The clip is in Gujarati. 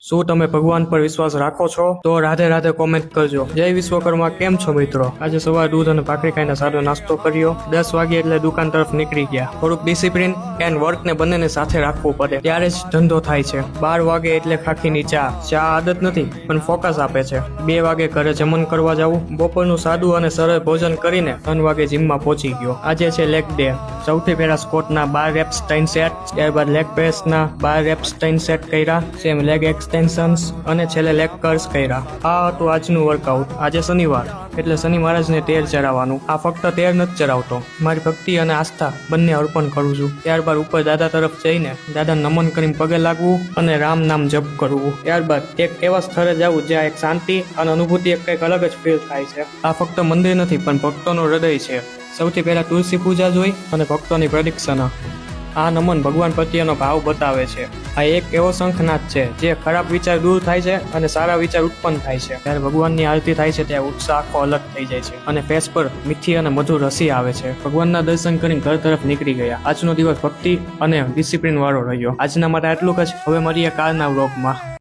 શું તમે ભગવાન પર વિશ્વાસ રાખો છો? તો રાધે રાધે કોમેન્ટ કરજો. જય વિશ્વકર્મા. કેમ છો મિત્રો? આજે સવારે દૂધ અને ભાખરી ખાઈને સાદો નાસ્તો કર્યો. 10 વાગે એટલે દુકાન તરફ નીકળી ગયા. થોડુંક ડિસિપ્લિન એન્ડ વર્ક ને બંનેને સાથે રાખવું પડે, ત્યારે જ ધંધો થાય છે. 12 વાગે એટલે ખાખીની ચા આદત નથી પણ ફોકસ આપે છે. 2 વાગે ઘરે જમણ કરવા જવું. બપોરનું સાદું અને સરળ ભોજન કરીને 3 વાગે જીમમાં પહોંચી ગયો. આજે છે લેગ ડે. સૌથી પહેલા સ્કોટના 12 રેપ્સ 3 સેટ, ત્યારબાદ લેગ પ્રેસના 12 રેપ્સ 3 સેટ કર્યા. સેમ લેગ એક્સટેન્શન્સ અને છેલ્લે લેગ કર્લ્સ કર્યા. આ હતું આજનું વર્કઆઉટ. આજે શનિવાર એટલે શનિ મહારાજને તેલ ચડાવવાનું. આ ફક્ત તેલ નથી ચડાવતો, મારી ભક્તિ અને આસ્થા બંને અર્પણ કરું છું. ત્યારબાદ ઉપર દાદા તરફ જઈને દાદા નમન કરીને પગે લાગવું અને રામ નામ જપ કરવું. ત્યારબાદ એક એવા સ્થળે જવું જ્યાં એક શાંતિ અને અનુભૂતિ એક કંઈક અલગ જ ફીલ થાય છે. આ ફક્ત મંદિર નથી પણ ભક્તોનું હૃદય છે. સૌથી પહેલા તુલસી પૂજા જોઈ અને ભક્તોની પ્રદક્ષિણા. આ નમન ભગવાન પ્રત્યેનો ભાવ બતાવે છે. આ એક એવો શંખનાદ છે જે ખરાબ વિચાર દૂર થાય છે અને સારા વિચાર ઉત્પન્ન થાય છે. જ્યારે ભગવાનની આરતી થાય છે ત્યારે ઉત્સાહ આખો અલગ થઈ જાય છે અને ફેસ પર મીઠી અને મધુર હસી આવે છે. ભગવાનના દર્શન કરીને ઘર તરફ નીકળી ગયા. આજનો દિવસ ભક્તિ અને ડિસિપ્લિન વાળો રહ્યો. આજના માટે આટલું જ. હવે મળીએ કાલના વ્લોગમાં.